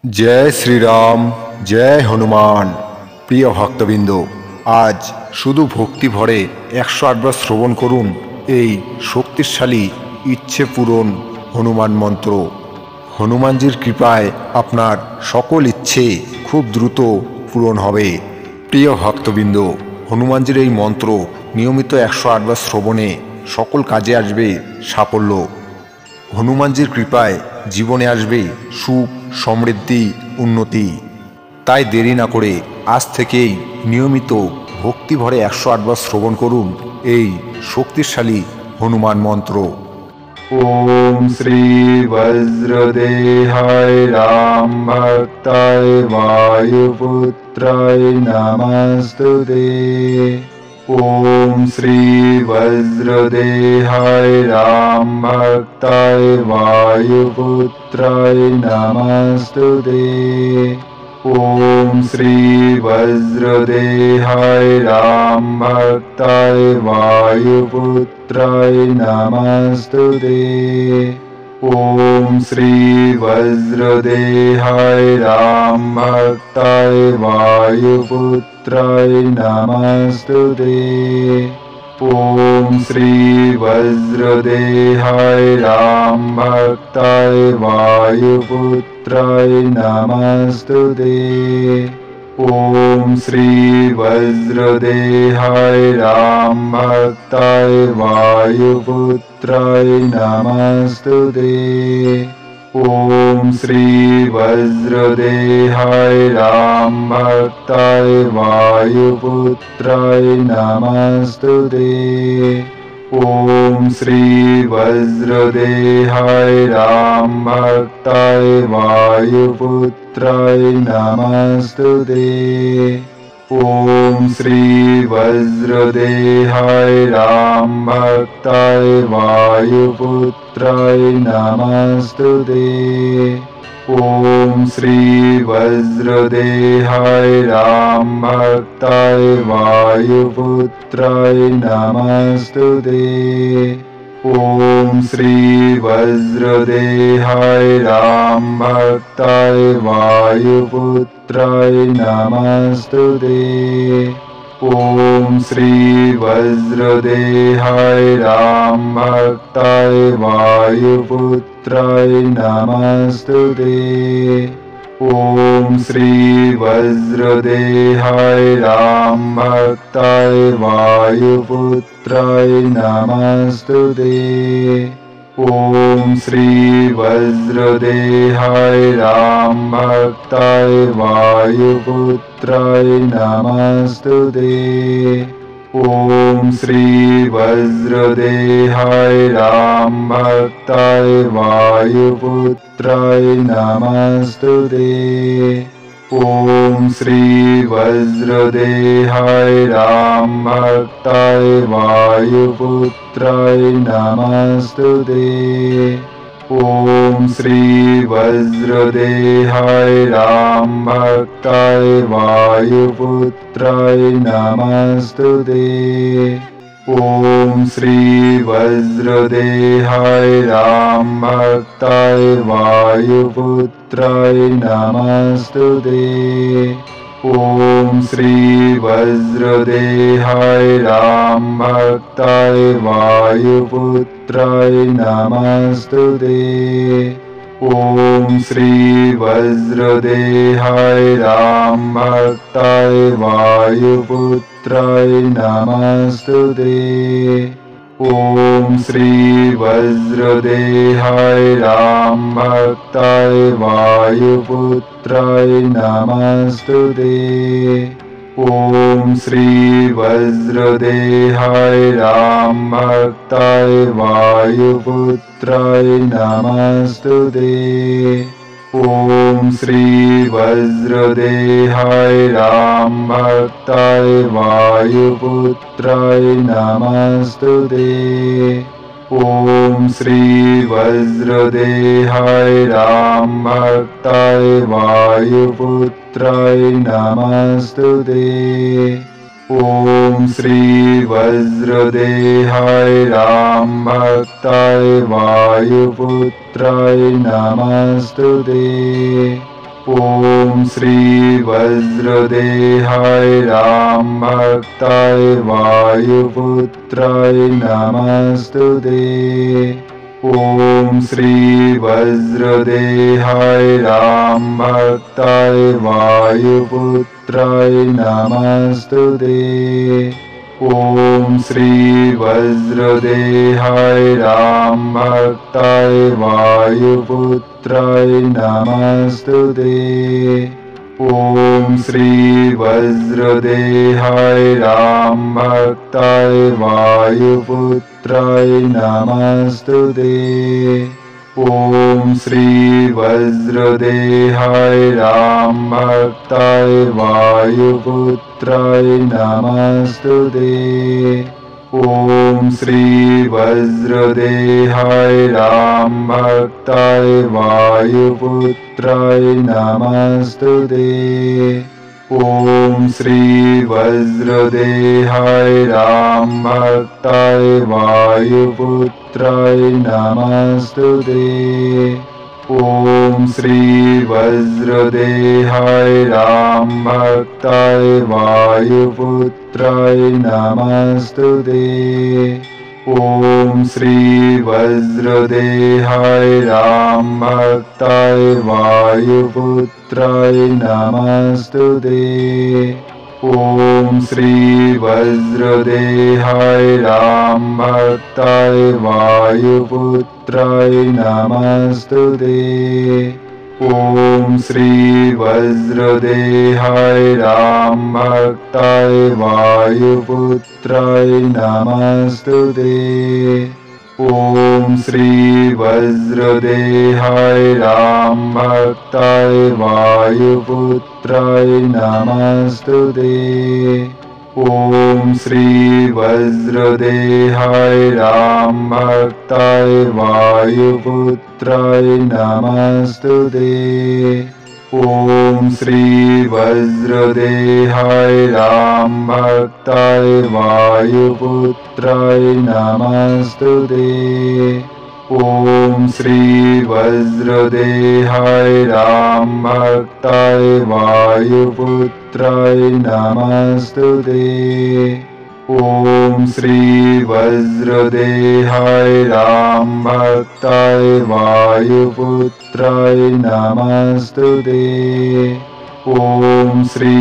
जय श्री राम जय हनुमान। प्रिय भक्तबिंद, आज शुधु भक्ति भरे 108 बार श्रवण करुन এই শক্তিশালী ইচ্ছে পূরণ হনুমান মন্ত্র। হনুমানজির কৃপায় আপনার সকল ইচ্ছে খুব দ্রুত পূরণ হবে। প্রিয় ভক্তবিন্দ, হনুমানজির এই মন্ত্র নিয়মিত 108 বার শ্রবণে সকল কাজে আসবে সাফল্য। হনুমানজির কৃপায় জীবনে আসবে সুখ, সমৃদ্ধি, উন্নতি। তাই দেরি না করে আজ থেকেই নিয়মিত ভক্তি ভরে 108 বার শ্রবণ করুন এই শক্তিশালী হনুমান মন্ত্র। ओम श्री वज्रदेहाय राम भक्ताय वायुपुत्राय नमस्तुते। ओम श्री वज्रदेहाय राम भक्ताय वायुपुत्राय नमस्तुते। ओम श्री वज्रदेहाय राम भक्ताय वायुपुत्राय नमस्तुते। ओम श्री वज्रदेहाय राम भक्ताय वायुपुत्राय नमस्तुते। ओम श्री वज्रदेहाय राम भक्ताय वायुपुत्राय नमस्तुते। ओम श्री वज्रदेहाय राम भक्ताय वायुपुत्राय नमस्तुते। ओम श्री वज्रदेहाय राम भक्ताय वायुपुत्राय नमस्तुते। ओम श्री वज्रदेहाय राम भक्ताय वायुपुत्राय नमस्तुते। ओम श्री वज्रदेहाय राम भक्ताय वायुपुत्राय नमस्तुते। ओम श्री वज्रदेहाय राम भक्ताय वायुपुत्राय नमस्तुते। ओम श्री वज्रदेहाय राम भक्ताय वायुपुत्राय नमस्तुते। ओम श्री वज्रदेहाय राम भक्ताय वायुपुत्राय नमस्तुते। ओम श्री वज्रदेहाय राम भक्ताय वायुपुत्राय नमस्तुते। ओम श्री वज्रदेहाय राम भक्ताय वायुपुत्राय नमस्तुते। ओम श्री वज्रदेहाय राम भक्ताय वायुपुत्राय नमस्तुते। ओम श्री वज्रदेहाय राम भक्ताय वायुपुत्राय नमस्तुते। ओम श्री वज्रदेहाय राम भक्ताय वायुपुत्राय नमस्तुते। ओम श्री वज्रदेहाय राम भक्ताय वायुपुत्राय नमस्तुते। ओम श्री वज्रदेहाय राम भक्ताय वायुपुत्राय नमस्तुते। ओम श्री वज्रदेहाय राम भक्ताय वायुपुत्राय नमस्तुते। ओम श्री वज्रदेहाय राम भक्ताय वायुपुत्राय नमस्तुते। ओम श्री वज्रदेहाय राम भक्ताय वायुपुत्राय नमस्तुते। ओम श्री वज्रदेहाय राम भक्ताय वायुपुत्राय नमस्तुते। ओम श्री वज्रदेहाय राम भक्ताय वायुपुत्राय नमस्तुते। ओम श्री वज्रदेहाय राम भक्ताय वायुपुत्राय नमस्तुते। ॐ श्री वज्रदेहाय रामभक्ताय वायुपुत्राय नमस्तुते। ॐ श्री वज्रदेहाय रामभक्ताय वायुपुत्राय नमस्तुते। ॐ श्री वज्रदेहाय रामभक्ताय वायुपुत्राय नमस्तुते। ॐ श्री वज्रदेहाय रामभक्ताय वायुपुत्राय नमस्तुते। ॐ श्री वज्रदेहाय रामभक्ताय वायुपुत्राय नमस्तुते। ॐ श्री वज्रदेहाय रामभक्ताय वायुपुत्राय नमस्तुते। ॐ श्री वज्रदेहाय रामभक्ताय वायुपुत्राय नमस्तुते। ॐ श्री वज्रदेहाय रामभक्ताय वायुपुत्राय नमस्तुते। ॐ श्री वज्रदेहाय रामभक्ताय वायुपुत्राय नमस्तुते। ॐ श्री वज्रदेहाय रामभक्ताय वायुपुत्राय नमस्तुते। ॐ श्री वज्रदेहाय रामभक्ताय वायुपुत्राय नमस्तुते। ॐ श्री वज्रदेहाय रामभक्ताय वायुपुत्राय नमस्तुते। ॐ श्री वज्रदेहाय रामभक्ताय वायुपुत्राय नमस्तुते। ॐ श्री वज्रदेहाय रामभक्ताय वायुपुत्राय नमस्तुते। ॐ श्री वज्रदेहाय रामभक्ताय वायुपुत्राय नमस्तुते। ॐ श्री वज्रदेहाय रामभक्ताय वायुपुत्राय नमस्तुते। ॐ श्री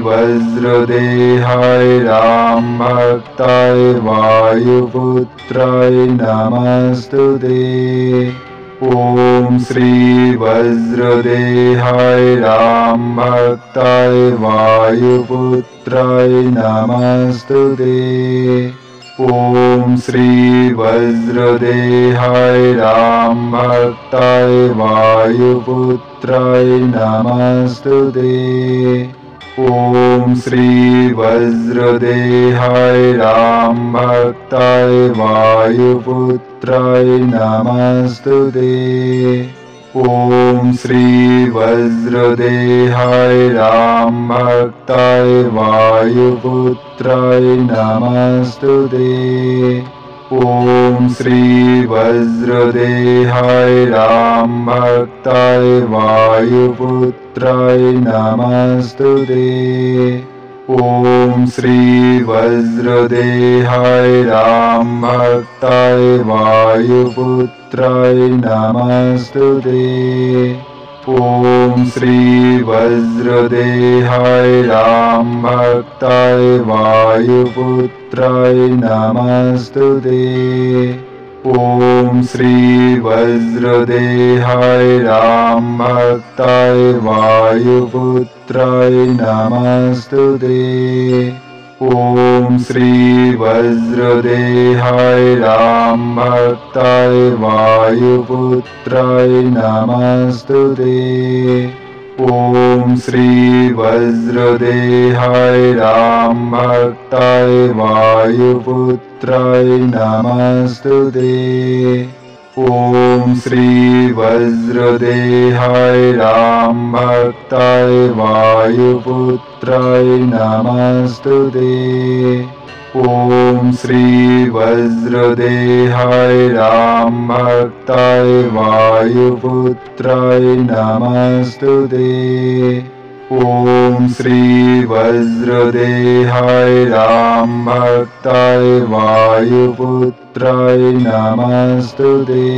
वज्रदेहाय रामभक्ताय वायुपुत्राय नमस्तुते। ॐ श्री वज्रदेहाय रामभक्ताय वायुपुत्राय नमस्तुते। ॐ श्री वज्रदेहाय रामभक्ताय वायुपुत्राय नमस्तुते। ॐ श्री वज्रदेहाय रामभक्ताय वायुपुत्राय नमस्तुते। ॐ श्री वज्रदेहाय रामभक्ताय वायुपुत्राय नमस्तुते। ॐ श्री वज्रदेहाय रामभक्ताय वायुपुत्राय नमस्तुते। ॐ श्री वज्रदेहाय रामभक्ताय वायुपुत्राय नमस्तुते। ॐ श्री वज्रदेहाय रामभक्ताय वायुपुत्राय नमस्तुते। ॐ श्री वज्रदेहाय रामभक्ताय वायुपुत्राय नमस्तुते। ॐ श्री वज्रदेहाय रामभक्ताय वायुपुत्राय नमस्तुते। ॐ श्री वज्रदेहाय रामभक्ताय वायुपुत्राय नमस्तुते। ॐ श्री वज्रदेहाय रामभक्ताय वायुपुत्राय नमस्तुते। ॐ श्री वज्रदेहाय रामभक्ताय वायुपुत्राय नमस्तुते। ॐ श्री वज्रदेहाय रामभक्ताय वायुपुत्राय नमस्तुते।